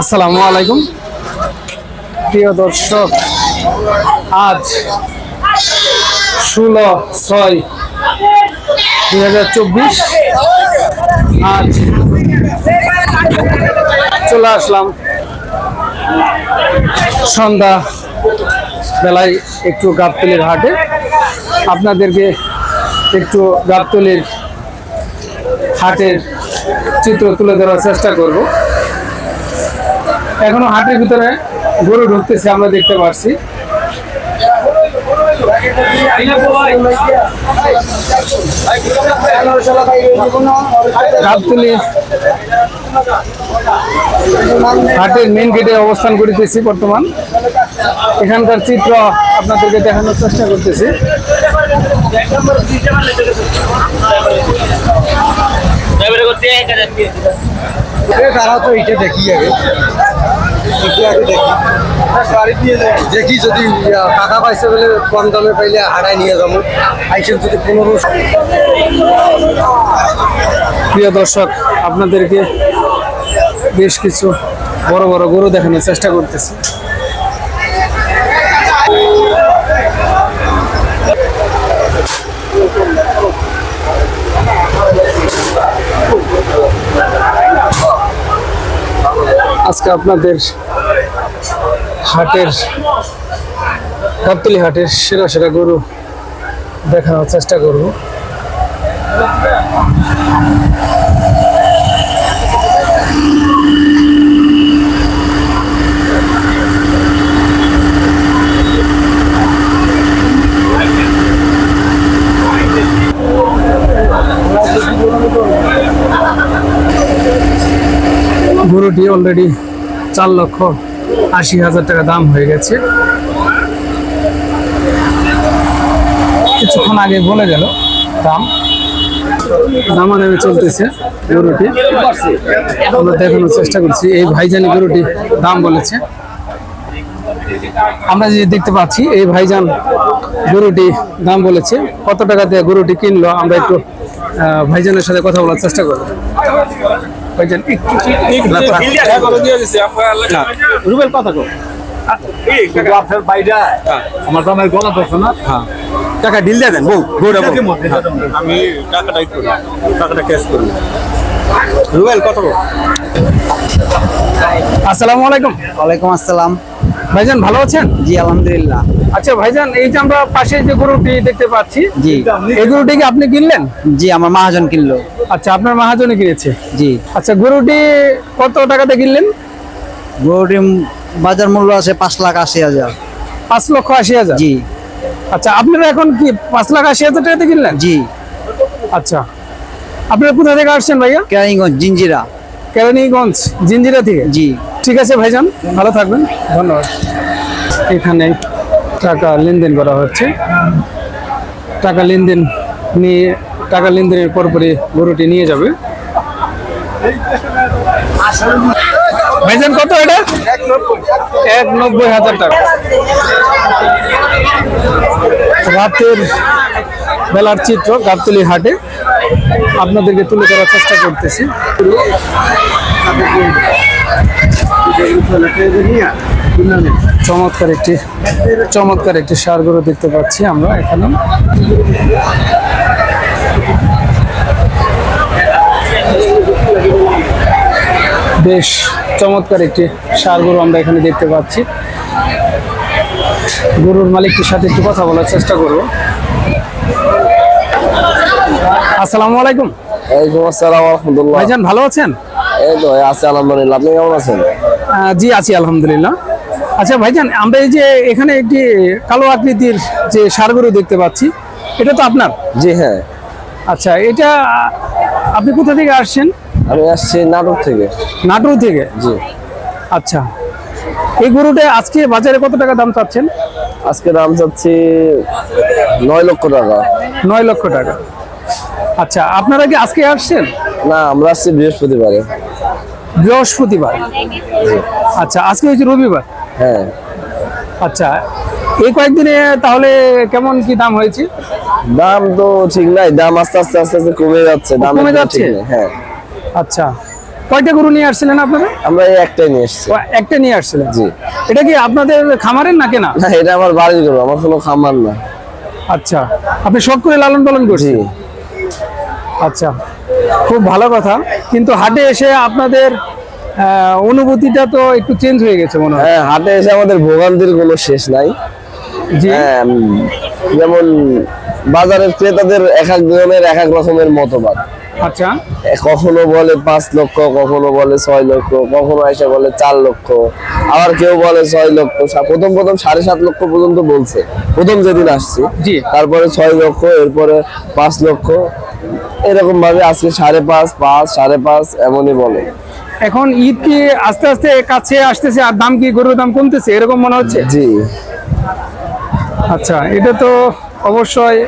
আসসালামু আলাইকুম প্রিয় দর্শক, আজ 16/6/2024 আজ চলে আসলাম সন্ধ্যা বেলায় একটু গাবতলীর হাটে। আপনাদেরকে একটু গাবতলীর হাটের চিত্র তুলে ধরার চেষ্টা করব। এখনো হাটের ভিতরে গরু ঢুকতেছে, আমরা দেখতে পাচ্ছি। গাবতলী হাটের মেন গেটে অবস্থান করিতেছি বর্তমান। এখানকার চিত্র আপনাদেরকে দেখানোর চেষ্টা করতেছি। তারা তো এটা দেখি আগে দেখি যদি টাকা পাইছে বলে কম দামে পাইলে হারাই নিয়ে যাবো। আইসেন যদি 15। প্রিয় দর্শক, আপনাদেরকে বেশ কিছু বড় বড় গরু দেখানোর চেষ্টা করতেছি। আজকে আপনাদের হাটের গাবতলী হাটের সেরা সেরা গরু দেখানোর চেষ্টা করব। গরুটি অলরেডি 4,80,000 টাকা দাম হয়ে গেছে। কিছুক্ষণ আগে বলে গেল দামাদামি চলতেছে গরুটি। আমরা দেখানোর চেষ্টা করছি। এই ভাইজান গরুটি দাম বলেছে। আমরা যে দেখতে পাচ্ছি এই ভাইজান গরুটি দাম বলেছে। কত টাকা দিয়ে গরুটি কিনলো আমরা একটু ভাইজানের সাথে কথা বলার চেষ্টা করব। ভাইজান রুবেল কথা কো আপনার বাইরে আমার দামের গলা ধরছে না। টাকা ডিল দিয়ে দেন বউ আমি টাকাটাই করি, টাকাটা ক্যাশ করি। রুবেল কত? আসসালামু আলাইকুম। ওয়ালাইকুম আসসালাম। ভাইজান ভালো আছেন? জি আলহামদুলিল্লাহ। আচ্ছা ভাইজান, এই যে আমরা পাশে যে গরুটি দেখতে পাচ্ছি, জি এই গরুটি কি আপনি কিনলেন? জি আমার মহাজন কিনলো। আচ্ছা, আপনার মহাজনে কিনেছে? জি। আচ্ছা, গরুটি কত টাকাতে কিনলেন? গরুটির বাজার মূল্য আছে 5,80,000। 5,80,000? জি। আচ্ছা, আপনারা এখন কি 5,80,000 টাকাতে কিনলেন? জি। আচ্ছা, আপনারা কোথা থেকে আসছেন ভাইয়া? কেরানীগঞ্জ জিঞ্জিরা। কেরানীগঞ্জ জিঞ্জিরা থেকে? জি। ঠিক আছে ভাইজান, ভালো থাকবেন, ধন্যবাদ। এখানে টাকা লেনদেন করা হচ্ছে। টাকা লেনদেনের পরপরই গরুটি নিয়ে যাবে। ভাইজান কত এটা? 1,90,000 টাকা। রাতের বেলার চিত্র গাবতলী হাটে আপনাদেরকে তুলে ধরার চেষ্টা করতেছি। চমৎকার একটি ষাঁড় গরু দেখতে পাচ্ছি আমরা এখানে। বেশ চমৎকার একটি ষাঁড় গরু আমরা এখানে দেখতে পাচ্ছি। গরুর মালিকটির সাথে একটু কথা বলার চেষ্টা করব। আসসালামু আলাইকুম। ওয়ালাইকুম আসসালাম ওয়া রাহমাতুল্লাহ। ভাইজান ভালো আছেন? এই তো আছি আলহামদুলিল্লাহ। আপনি কেমন আছেন? জি আছি আলহামদুলিল্লাহ। আচ্ছা ভাইজান, আমরা এই যে এখানে একটি কালো আকৃতির যে ষাঁড় গরু দেখতে পাচ্ছি, এটা তো আপনার? জি হ্যাঁ। আচ্ছা, এটা আপনি কোথা থেকে আসছেন? আমি আসছি নাটোর থেকে। নাটোর থেকে? জি। আচ্ছা, এই গরুটা আজকে বাজারে কত টাকা দাম চাচ্ছেন? আজকে দাম চাচ্ছি 9 লক্ষ টাকা। 9 লক্ষ টাকা। আচ্ছা, আপনারা কি আজকে আসছেন? না, আমরা আসছি বৃহস্পতিবারে। বৃহস্পতিবার? আচ্ছা, আজকে হচ্ছে রবিবার। হ্যাঁ। আচ্ছা, এই কয়েকদিনে তাহলে কেমন কি দাম হয়েছে? দাম তো ঠিক নাই, দাম আস্তে আস্তে কমে যাচ্ছে। দাম কমে যাচ্ছে? হ্যাঁ। আচ্ছা, কয়টা গরু নিয়ে আসছিলেন আপনারা? আমরা এই একটাই নিয়ে এসেছি। ও, একটা নিয়ে আসছিলেন। জি। এটা কি আপনাদের খামারের না কেনা? না, এটা আমার বাড়ির গরু, আমার কোনো খামার না। আচ্ছা, আপনি শখ করে লালন পালন জি। করছেন? আচ্ছা, খুব ভালো কথা। কিন্তু হাটে এসে আপনাদের অনুভূতিটা তো একটু চেঞ্জ হয়ে গেছে মনে হয়। হ্যাঁ, হাটে এসে আমাদের ভোগান্তির কোনো শেষ নাই। জি। হ্যাঁ, যেমন বাজারের ক্রেতাদের এক এক ধরনের এক এক রকমের মতবাদ। আচ্ছা, কখনো বলে 5 লক্ষ, কখনো বলে 6 লক্ষ, কখনো এসে বলে 4 লক্ষ, আবার কেউ বলে 6 লক্ষ। প্রথম 7.5 লক্ষ পর্যন্ত বলছে প্রথম যেদিন আসছি। জি। তারপরে 6 লক্ষ, এরপরে 5 লক্ষ, এরকম ভাবে আজকে 5.5, 5, 5.5 এমনই বলে। এখন ঈদ কি আস্তে আস্তে কাছে আসতেছে আর দাম কি গরুর দাম কমতেছে এরকম মনে হচ্ছে? জি। আচ্ছা, এটা তো অবশ্যই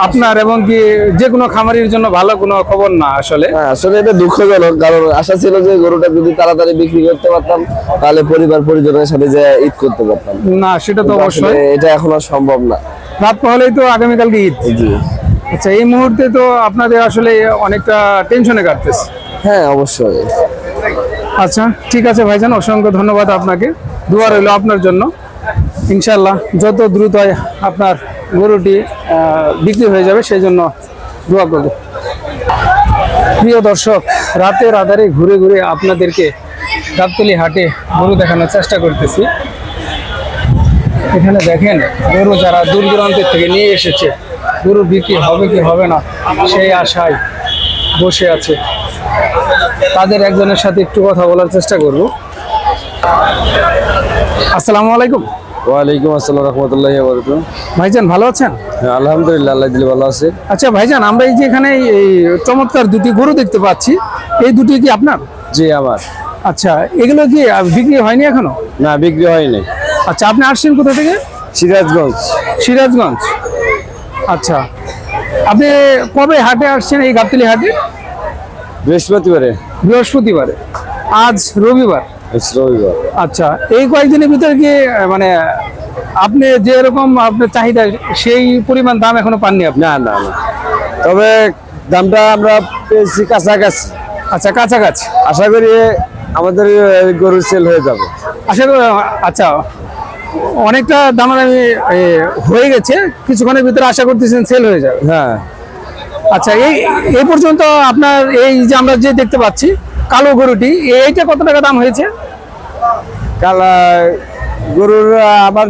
আপনার এবং কি যে কোনো খামারির জন্য ভালো কোনো খবর না আসলে। হ্যাঁ, আসলে এটা দুঃখজনক, কারণ আশা ছিল যে গরুটা যদি তাড়াতাড়ি বিক্রি করতে পারতাম তাহলে পরিবার পরিজনের সাথে যে ঈদ করতে পারতাম। না, সেটা তো কিন্তু অবশ্যই আসলে এটা এখন আর সম্ভব না। রাত পহলেই তো আগামীকালকে ঈদ। জি। আচ্ছা, এই মুহূর্তে তো আপনাদের আসলে অনেকটা টেনশনে কাটতেছে। হ্যাঁ, অবশ্যই। আচ্ছা, ঠিক আছে ভাইজান, অসংখ্য ধন্যবাদ আপনাকে। দোয়া রইল আপনার জন্য। ইনশাল্লাহ যত দ্রুত হয় আপনার গরুটি বিক্রি হয়ে যাবে, সেই জন্য দোয়া করব। প্রিয় দর্শক, রাতের আধারে ঘুরে ঘুরে আপনাদেরকে গাবতলী হাটে গরু দেখানোর চেষ্টা করতেছি। এখানে দেখেন, গরু যারা দূর দূরান্তের থেকে নিয়ে এসেছে, গরু বিক্রি হবে কি হবে না সেই আশায় বসে আছে। তাদের একজনের সাথে একটু কথা বলার চেষ্টা করব। আসসালামু আলাইকুম। ওয়ালাইকুম আসসালাম রহমতুল্লাহি ওয়া বারাকাতুহু। ভাইজান ভালো আছেন? হ্যাঁ, আলহামদুলিল্লাহ, আল্লাহ দিলে ভালো আছে। আচ্ছা ভাইজান, আমরা এই যে এখানে এই চমৎকার দুটি গরু দেখতে পাচ্ছি, এই দুটি কি আপনার? জি, আমার। আচ্ছা, এগুলো কি বিক্রি হয়নি এখনো? না, বিক্রি হয়নি। আচ্ছা, আপনি আসছেন কোথা থেকে? সিরাজগঞ্জ। সিরাজগঞ্জ। আচ্ছা, আপনি কবে হাটে আসছেন এই গাবতলী হাটে? বৃহস্পতিবারে। বৃহস্পতিবারে। আজ রবিবার। রবিবার। আচ্ছা, এই কয়েকদিনের ভিতরে কি মানে আপনি যে এরকম আপনার চাহিদা সেই পরিমাণ দাম এখনো পাননি আপনি? না না না, তবে দামটা আমরা পেয়েছি কাছাকাছি। আচ্ছা, কাছাকাছি। আশা করি আমাদের গরু সেল হয়ে যাবে। আশা করি। আচ্ছা, অনেকটা দামাদামি হয়ে গেছে, কিছুক্ষণের ভিতরে আশা করতেছেন সেল হয়ে যাবে। হ্যাঁ। আচ্ছা, এই পর্যন্ত আপনার এই যে আমরা যে দেখতে পাচ্ছি কালো গরুটি, এইটা কত টাকা দাম হয়েছে? কালা গরুর আমার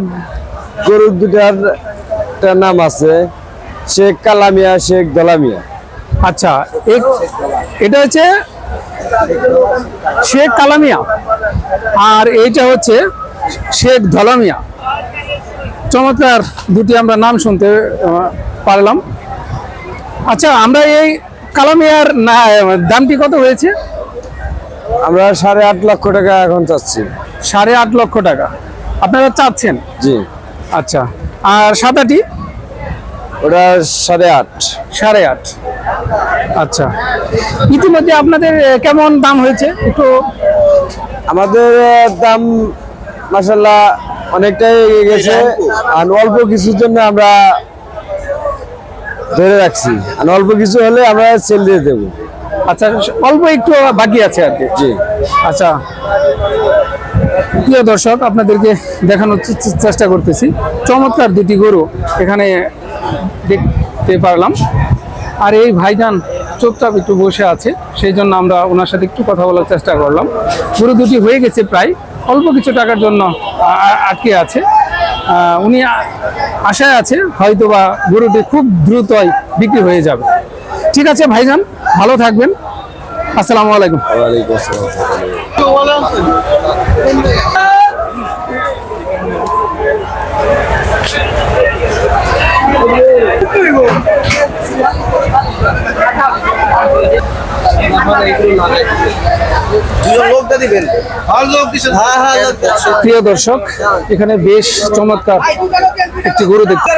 গরুর দুটার নাম আছে, শেখ কালামিয়া, শেখ দলামিয়া। আচ্ছা, এটা হচ্ছে শেখ কালামিয়া আর এইটা হচ্ছে শেখ ধলামিয়া। চমৎকার দুটি আমরা নাম শুনতে পারলাম। আচ্ছা, আমরা এই কালামিয়ার দামটি কত হয়েছে? আমরা 8.5 লক্ষ টাকা এখন চাচ্ছি। 8.5 লক্ষ টাকা আপনারা চাচ্ছেন? জি। আচ্ছা, আর সাদাটি? ওটা 8.5। 8.5। আচ্ছা, ইতিমধ্যে আপনাদের কেমন দাম হয়েছে একটু? আমাদের দাম মাশাআল্লাহ অনেকটাই এগিয়ে গেছে, আর অল্প কিছুর জন্য আমরা ধরে রাখছি, আর অল্প কিছু হলে আমরা সেল দিয়ে দেবো। আচ্ছা, অল্প একটু বাকি আছে আর কি। জি। আচ্ছা, প্রিয় দর্শক, আপনাদেরকে দেখানোর চেষ্টা করতেছি চমৎকার দুটি গরু এখানে দেখতে পারলাম। আর এই ভাইজান চুপচাপ একটু বসে আছে, সেই জন্য আমরা ওনার সাথে একটু কথা বলার চেষ্টা করলাম। গরু দুটি হয়ে গেছে, প্রায় অল্প কিছু টাকার জন্য আটকে আছে। উনি আশায় আছে হয়তোবা গরুটি খুব দ্রুতই বিক্রি হয়ে যাবে। ঠিক আছে ভাইজান, ভালো থাকবেন। আসসালামু আলাইকুম। ওয়ালাইকুম আসসালাম। প্রিয় দর্শক, এখানে বেশ চমৎকার একটি গরু দেখতে